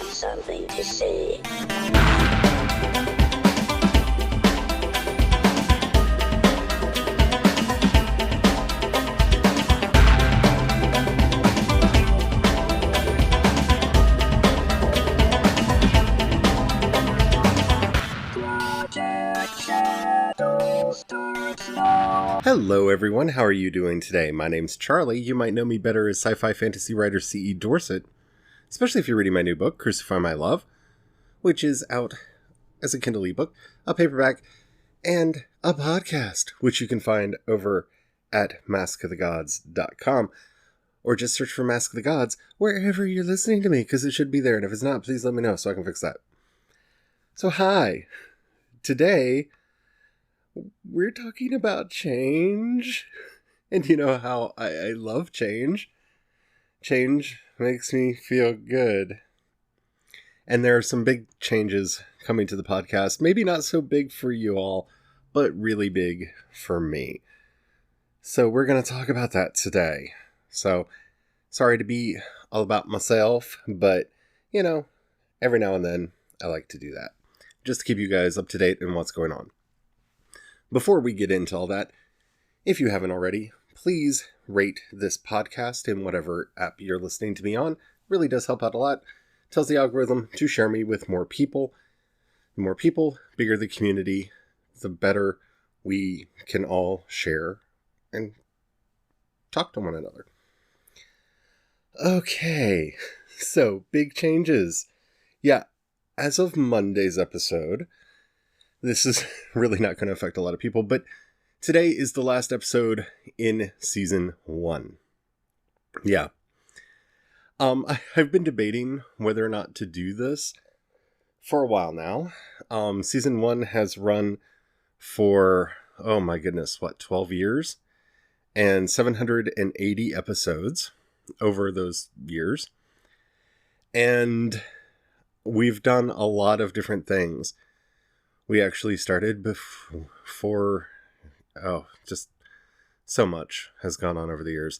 something to say. Hello everyone, how are you doing today? My name's Charlie. You might know me better as sci-fi fantasy writer C.E. Dorset, especially if you're reading my new book, Crucify My Love, which is out as a Kindle ebook, a paperback, and a podcast, which you can find over at maskofthegods.com, or just search for Mask of the Gods wherever you're listening to me, because it should be there, and if it's not, please let me know so I can fix that. So hi, today we're talking about change, and you know how I love change. Change makes me feel good. And there are some big changes coming to the podcast. Maybe not so big for you all, but really big for me. So we're going to talk about that today. So, sorry to be all about myself, but, you know, every now and then I like to do that. Just to keep you guys up to date on what's going on. Before we get into all that, if you haven't already, please rate this podcast in whatever app you're listening to me on. It really does help out a lot. Tells the algorithm to share me with more people. The more people, bigger the community, the better we can all share and talk to one another. Okay, so big changes. Yeah, as of Monday's episode, this is really not going to affect a lot of people, but today is the last episode in Season 1. Yeah. I've been debating whether or not to do this for a while now. Season 1 has run for, oh my goodness, 12 years? And 780 episodes over those years. And we've done a lot of different things. We actually started before, just so much has gone on over the years.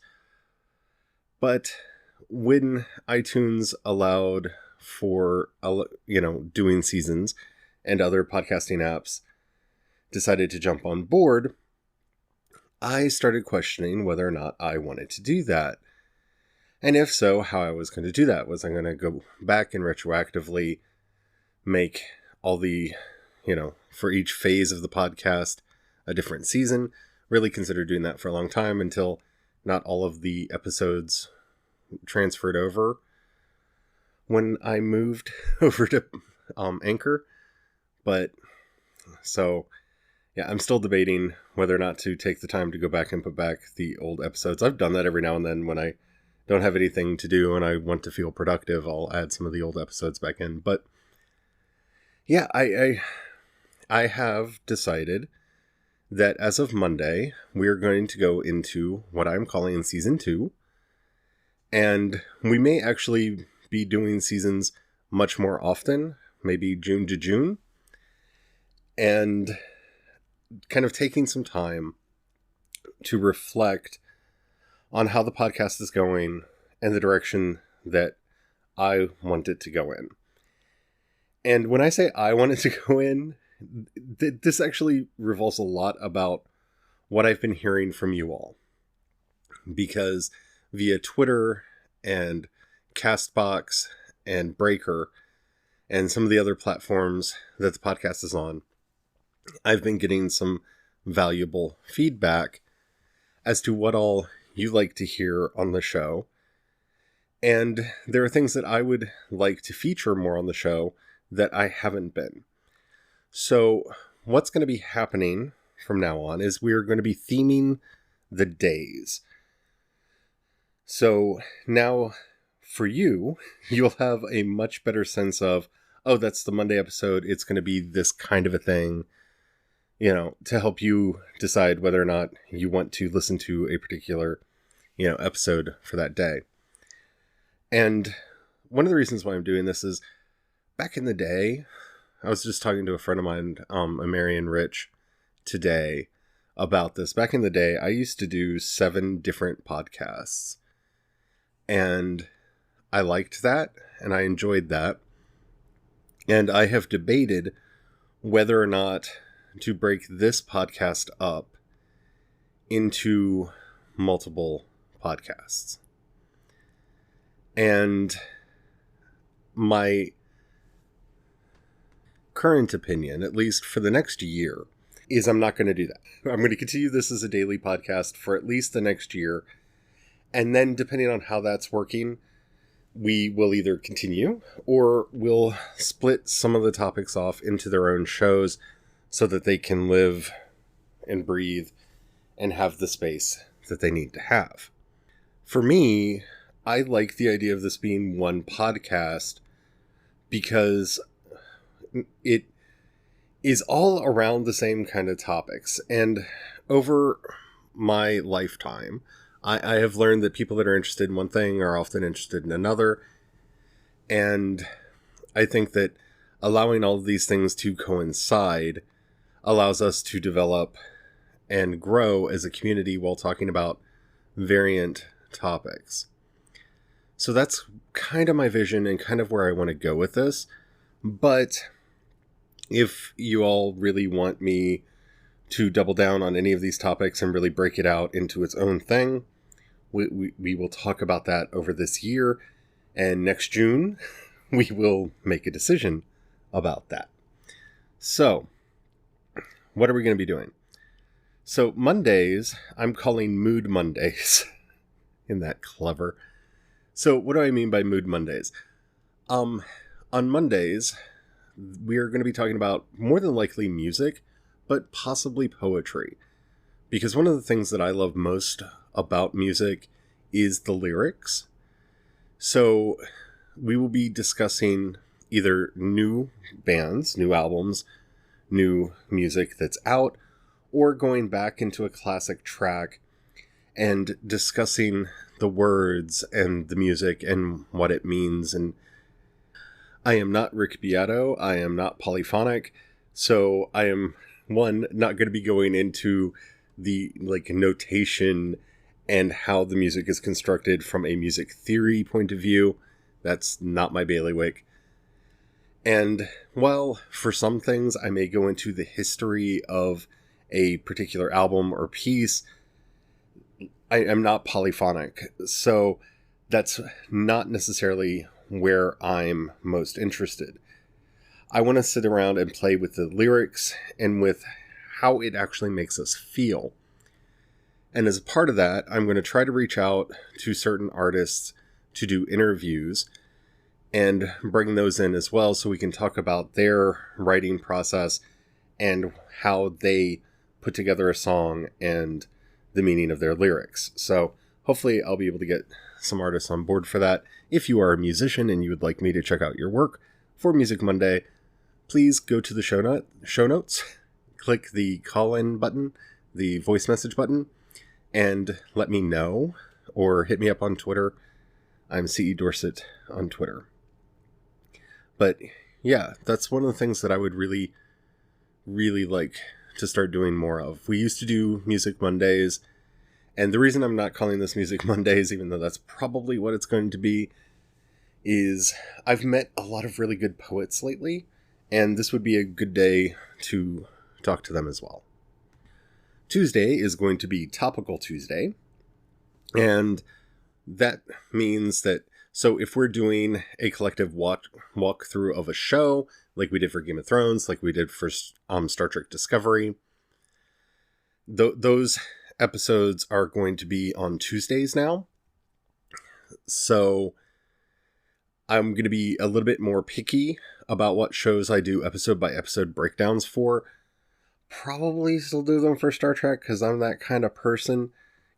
But when iTunes allowed for, doing seasons and other podcasting apps decided to jump on board, I started questioning whether or not I wanted to do that. And if so, how I was going to do that. Was I going to go back and retroactively make all the, for each phase of the podcast, a different season? Really considered doing that for a long time until not all of the episodes transferred over when I moved over to Anchor. But so yeah, I'm still debating whether or not to take the time to go back and put back the old episodes. I've done that every now and then when I don't have anything to do and I want to feel productive. I'll add some of the old episodes back in. But yeah, I have decided that as of Monday, we're going to go into what I'm calling Season 2. And we may actually be doing seasons much more often, maybe June to June. And kind of taking some time to reflect on how the podcast is going and the direction that I want it to go in. And when I say I want it to go in, this actually revolves a lot about what I've been hearing from you all. Because via Twitter and Castbox and Breaker and some of the other platforms that the podcast is on, I've been getting some valuable feedback as to what all you like to hear on the show. And there are things that I would like to feature more on the show that I haven't been. So what's going to be happening from now on is we're going to be theming the days. So now for you, you'll have a much better sense of, oh, that's the Monday episode. It's going to be this kind of a thing, to help you decide whether or not you want to listen to a particular, episode for that day. And one of the reasons why I'm doing this is back in the day, I was just talking to a friend of mine, Marion Rich, today about this. Back in the day, I used to do 7 different podcasts. And I liked that, and I enjoyed that. And I have debated whether or not to break this podcast up into multiple podcasts. And my current opinion, at least for the next year, is I'm not going to do that. I'm going to continue this as a daily podcast for at least the next year. And then depending on how that's working, we will either continue or we'll split some of the topics off into their own shows so that they can live and breathe and have the space that they need to have. For me, I like the idea of this being one podcast because it is all around the same kind of topics. And over my lifetime, I have learned that people that are interested in one thing are often interested in another. And I think that allowing all of these things to coincide allows us to develop and grow as a community while talking about variant topics. So that's kind of my vision and kind of where I want to go with this. But if you all really want me to double down on any of these topics and really break it out into its own thing, we will talk about that over this year. And next June, we will make a decision about that. So, what are we going to be doing? So, Mondays, I'm calling Mood Mondays. Isn't that clever? So, what do I mean by Mood Mondays? On Mondays, we are going to be talking about more than likely music, but possibly poetry. Because one of the things that I love most about music is the lyrics. So we will be discussing either new bands, new albums, new music that's out, or going back into a classic track and discussing the words and the music and what it means. And I am not Rick Beato. I am not polyphonic. So I am, one, not going to be going into the notation and how the music is constructed from a music theory point of view. That's not my bailiwick. And while for some things I may go into the history of a particular album or piece, I am not polyphonic. So that's not necessarily where I'm most interested. I want to sit around and play with the lyrics and with how it actually makes us feel. And as a part of that, I'm going to try to reach out to certain artists to do interviews and bring those in as well so we can talk about their writing process and how they put together a song and the meaning of their lyrics. So hopefully I'll be able to get some artists on board for that. If you are a musician and you would like me to check out your work for Music Monday, please go to the show notes, click the call-in button, the voice message button, and let me know, or hit me up on Twitter. I'm CE Dorset on Twitter. But yeah, that's one of the things that I would really, really like to start doing more of. We used to do Music Mondays, and the reason I'm not calling this Music Mondays, even though that's probably what it's going to be, is I've met a lot of really good poets lately, and this would be a good day to talk to them as well. Tuesday is going to be Topical Tuesday, and that means that, so if we're doing a collective walkthrough of a show, like we did for Game of Thrones, like we did for Star Trek Discovery, those episodes are going to be on Tuesdays now. So I'm going to be a little bit more picky about what shows I do episode by episode breakdowns for. Probably still do them for Star Trek because I'm that kind of person.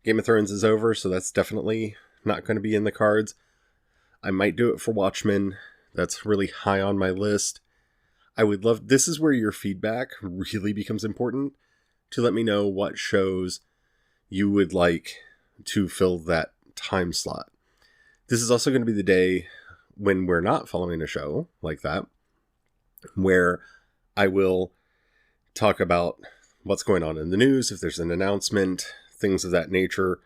Game of Thrones is over, so that's definitely not going to be in the cards. I might do it for Watchmen. That's really high on my list. I would love, this is where your feedback really becomes important, to let me know what shows you would like to fill that time slot. This is also going to be the day when we're not following a show like that, where I will talk about what's going on in the news, if there's an announcement, things of that nature.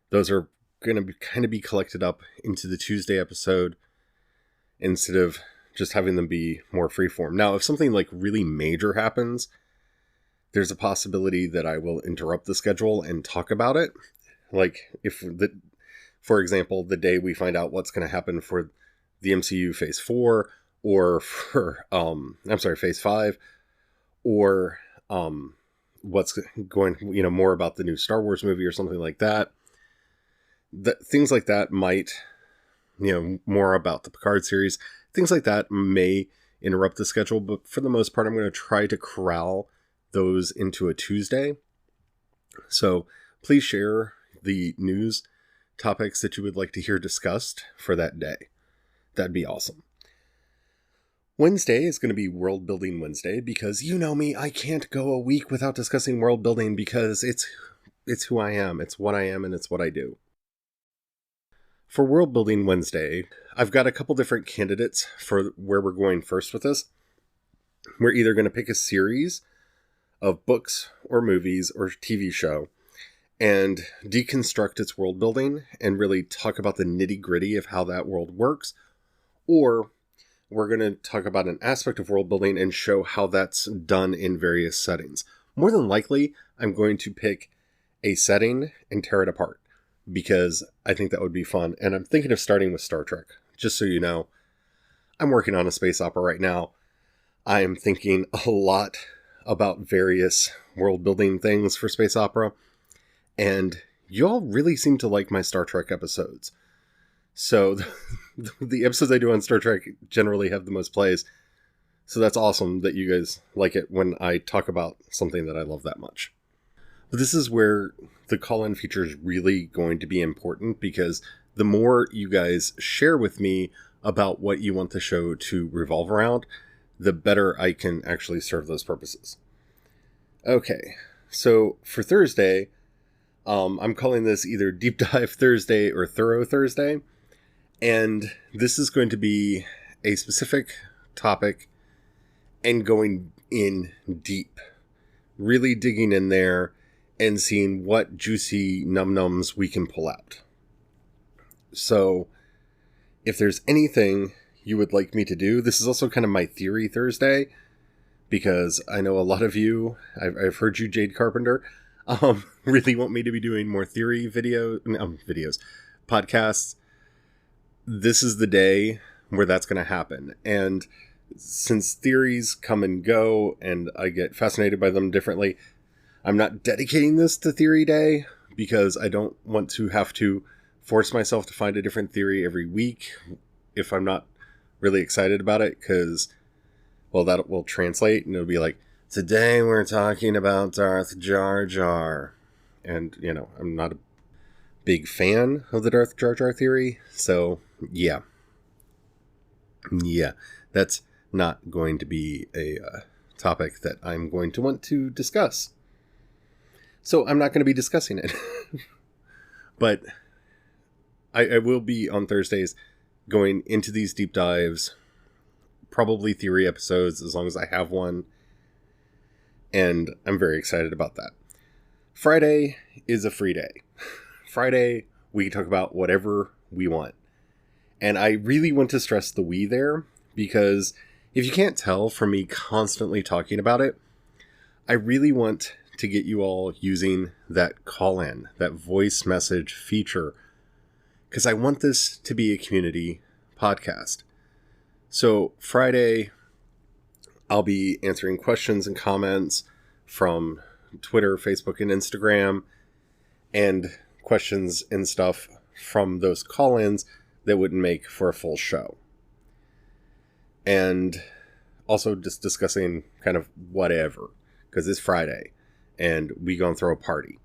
Those are going to kind of be collected up into the Tuesday episode instead of just having them be more freeform. Now, if something like really major happens, there's a possibility that I will interrupt the schedule and talk about it. Like for example, the day we find out what's going to happen for the MCU Phase 4 or for, Phase 5, or what's going, more about the new Star Wars movie or something like that. Things like that might, more about the Picard series, things like that may interrupt the schedule, but for the most part, I'm going to try to corral those into a Tuesday. So please share the news topics that you would like to hear discussed for that day. That'd be awesome. Wednesday is going to be World Building Wednesday, because you know me, I can't go a week without discussing world building, because it's who I am, it's what I am, and it's what I do. For World Building Wednesday, I've got a couple different candidates for where we're going first with this. We're either going to pick a series of books or movies or TV show and deconstruct its world building and really talk about the nitty-gritty of how that world works, or we're going to talk about an aspect of world building and show how that's done in various settings. More than likely, I'm going to pick a setting and tear it apart, because I think that would be fun. And I'm thinking of starting with Star Trek. Just so you know, I'm working on a space opera right now. I am thinking a lot about various world building things for space opera, and y'all really seem to like my Star Trek episodes. So the episodes I do on Star Trek generally have the most plays. So that's awesome that you guys like it when I talk about something that I love that much. But this is where the call-in feature is really going to be important, because the more you guys share with me about what you want the show to revolve around, the better I can actually serve those purposes. Okay, so for Thursday, I'm calling this either Deep Dive Thursday or Thorough Thursday. And this is going to be a specific topic and going in deep, really digging in there and seeing what juicy num-nums we can pull out. So if there's anything you would like me to do, this is also kind of my theory Thursday, because I know a lot of you, I've heard you, Jade Carpenter, really want me to be doing more theory podcasts. This is the day where that's going to happen. And since theories come and go and I get fascinated by them differently, I'm not dedicating this to Theory Day, because I don't want to have to force myself to find a different theory every week if I'm not really excited about it, because, well, that will translate and it'll be like, today we're talking about Darth Jar Jar. And, I'm not a big fan of the Darth Jar Jar theory, so yeah, that's not going to be a topic that I'm going to want to discuss. So I'm not going to be discussing it. But I will be on Thursdays going into these deep dives, probably theory episodes, as long as I have one. And I'm very excited about that. Friday is a free day. Friday, we can talk about whatever we want. And I really want to stress the we there, because if you can't tell from me constantly talking about it, I really want to get you all using that call-in, that voice message feature, because I want this to be a community podcast. So Friday, I'll be answering questions and comments from Twitter, Facebook, and Instagram, and questions and stuff from those call-ins that wouldn't make for a full show. And also just discussing kind of whatever, because it's Friday and we gonna throw a party,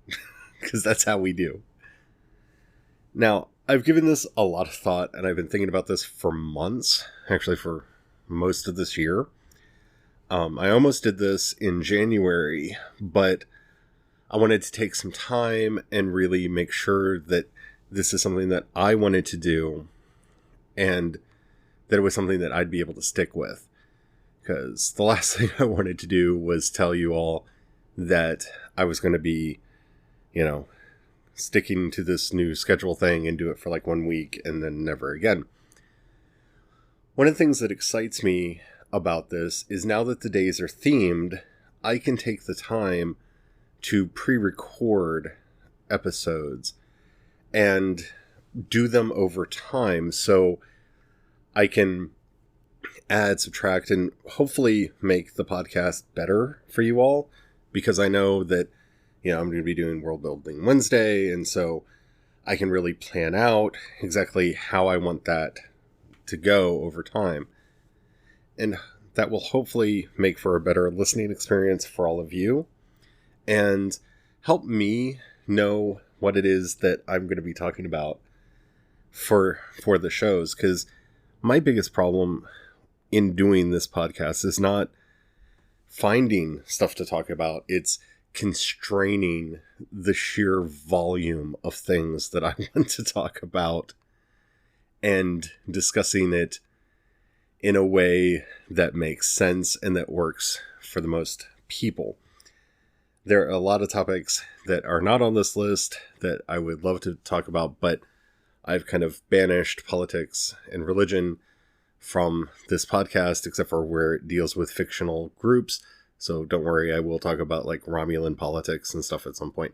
because that's how we do. Now, I've given this a lot of thought, and I've been thinking about this for months, actually for most of this year. I almost did this in January, but I wanted to take some time and really make sure that this is something that I wanted to do, and that it was something that I'd be able to stick with. Because the last thing I wanted to do was tell you all that I was going to be, sticking to this new schedule thing and do it for like 1 week and then never again. One of the things that excites me about this is now that the days are themed, I can take the time to pre-record episodes and do them over time, so I can add, subtract, and hopefully make the podcast better for you all, because I know that, I'm going to be doing World Building Wednesday, and so I can really plan out exactly how I want that to go over time. And that will hopefully make for a better listening experience for all of you and help me know what it is that I'm going to be talking about for the shows. Because my biggest problem in doing this podcast is not finding stuff to talk about. It's constraining the sheer volume of things that I want to talk about and discussing it in a way that makes sense and that works for the most people. There are a lot of topics that are not on this list that I would love to talk about, but I've kind of banished politics and religion from this podcast, except for where it deals with fictional groups. So don't worry, I will talk about like Romulan politics and stuff at some point.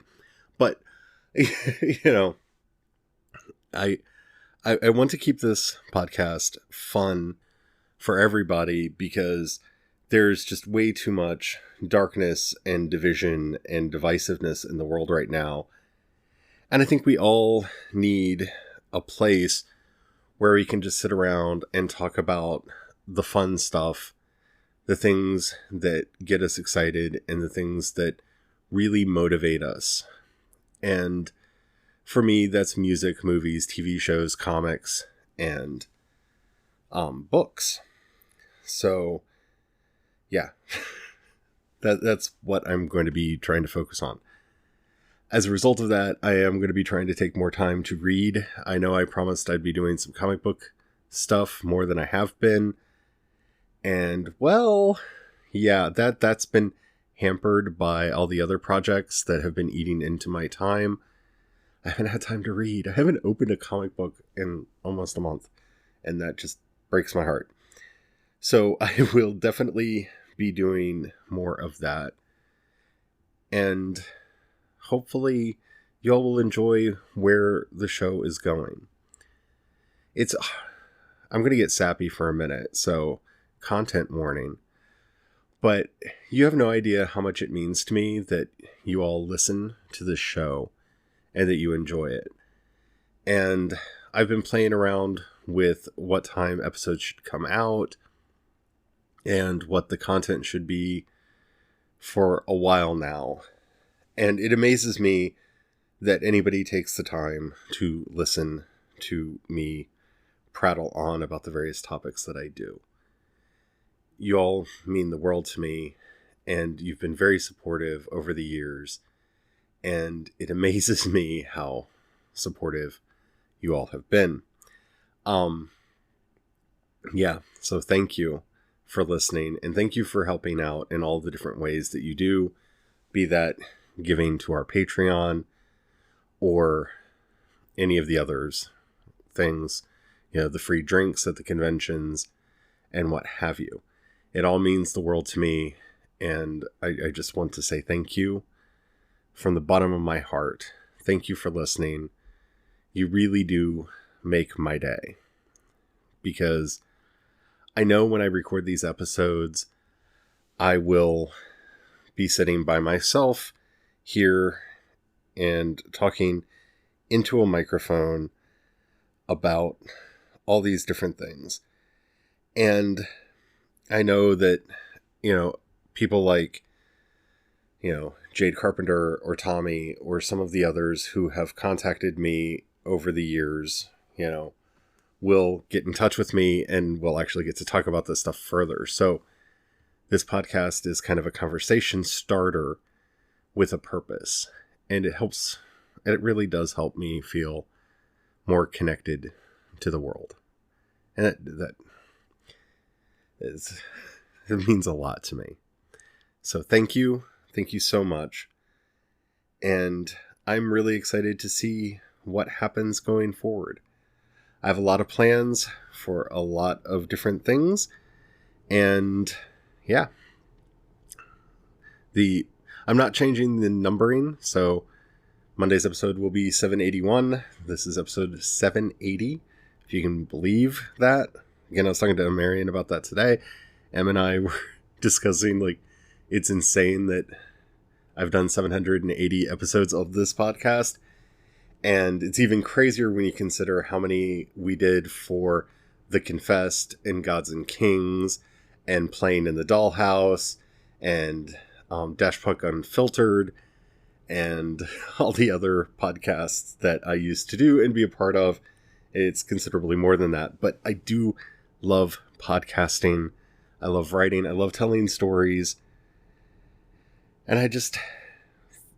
But, I want to keep this podcast fun for everybody, because there's just way too much darkness and division and divisiveness in the world right now. And I think we all need a place where we can just sit around and talk about the fun stuff, the things that get us excited, and the things that really motivate us. And for me, that's music, movies, TV shows, comics, and books. So, yeah, that's what I'm going to be trying to focus on. As a result of that, I am going to be trying to take more time to read. I know I promised I'd be doing some comic book stuff more than I have been. And, well, yeah, that's been hampered by all the other projects that have been eating into my time. I haven't had time to read. I haven't opened a comic book in almost a month, and that just breaks my heart. So I will definitely be doing more of that. And hopefully y'all will enjoy where the show is going. I'm going to get sappy for a minute, so content warning. But you have no idea how much it means to me that you all listen to this show and that you enjoy it. And I've been playing around with what time episodes should come out and what the content should be for a while now. And it amazes me that anybody takes the time to listen to me prattle on about the various topics that I do. You all mean the world to me, and you've been very supportive over the years, and it amazes me how supportive you all have been. Yeah, so thank you for listening, and thank you for helping out in all the different ways that you do, be that giving to our Patreon or any of the others things, the free drinks at the conventions and what have you. It all means the world to me, and I just want to say thank you from the bottom of my heart. Thank you for listening. You really do make my day, because I know when I record these episodes, I will be sitting by myself here and talking into a microphone about all these different things. And I know that, people like, Jade Carpenter or Tommy or some of the others who have contacted me over the years, will get in touch with me and we'll actually get to talk about this stuff further. So this podcast is kind of a conversation starter with a purpose, and it really does help me feel more connected to the world. And it means a lot to me. So thank you so much. And I'm really excited to see what happens going forward. I have a lot of plans for a lot of different things. And yeah, I'm not changing the numbering. So Monday's episode will be 781. This is episode 780. If you can believe that. Again, I was talking to Marion about that today. Em and I were discussing, like, it's insane that I've done 780 episodes of this podcast. And it's even crazier when you consider how many we did for The Confessed and Gods and Kings and Playing in the Dollhouse and Dash Puck Unfiltered and all the other podcasts that I used to do and be a part of. It's considerably more than that. But I do love podcasting. I love writing. I love telling stories. And I just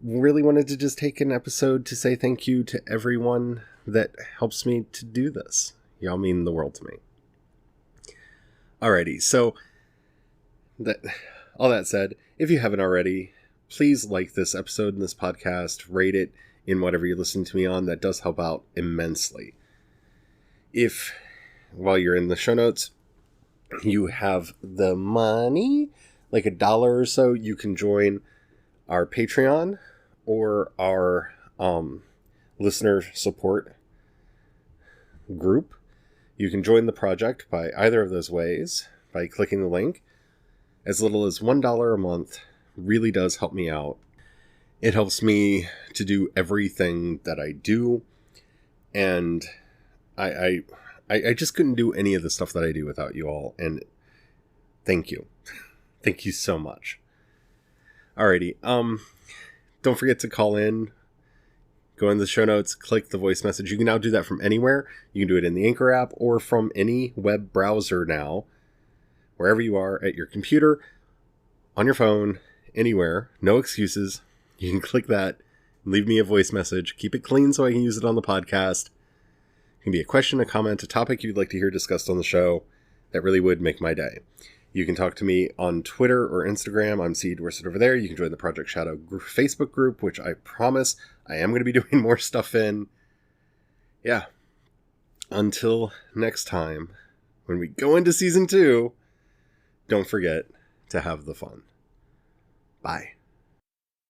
really wanted to just take an episode to say thank you to everyone that helps me to do this. Y'all mean the world to me. Alrighty, so all that said, if you haven't already, please like this episode and this podcast, rate it in whatever you listen to me on. That does help out immensely. If, while you're in the show notes, you have the money, like $1 or so, you can join our Patreon or our listener support group. You can join the project by either of those ways by clicking the link. As little as $1 a month really does help me out. It helps me to do everything that I do, and I just couldn't do any of the stuff that I do without you all, and thank you. Thank you so much. Alrighty, don't forget to call in. Go in the show notes, click the voice message. You can now do that from anywhere. You can do it in the Anchor app or from any web browser now. Wherever you are, at your computer, on your phone, anywhere. No excuses. You can click that and leave me a voice message. Keep it clean so I can use it on the podcast. It can be a question, a comment, a topic you'd like to hear discussed on the show. That really would make my day. You can talk to me on Twitter or Instagram. I'm C. Dorset over there. You can join the Project Shadow Facebook group, which I promise I am going to be doing more stuff in. Yeah. Until next time, when we go into season 2, don't forget to have the fun. Bye.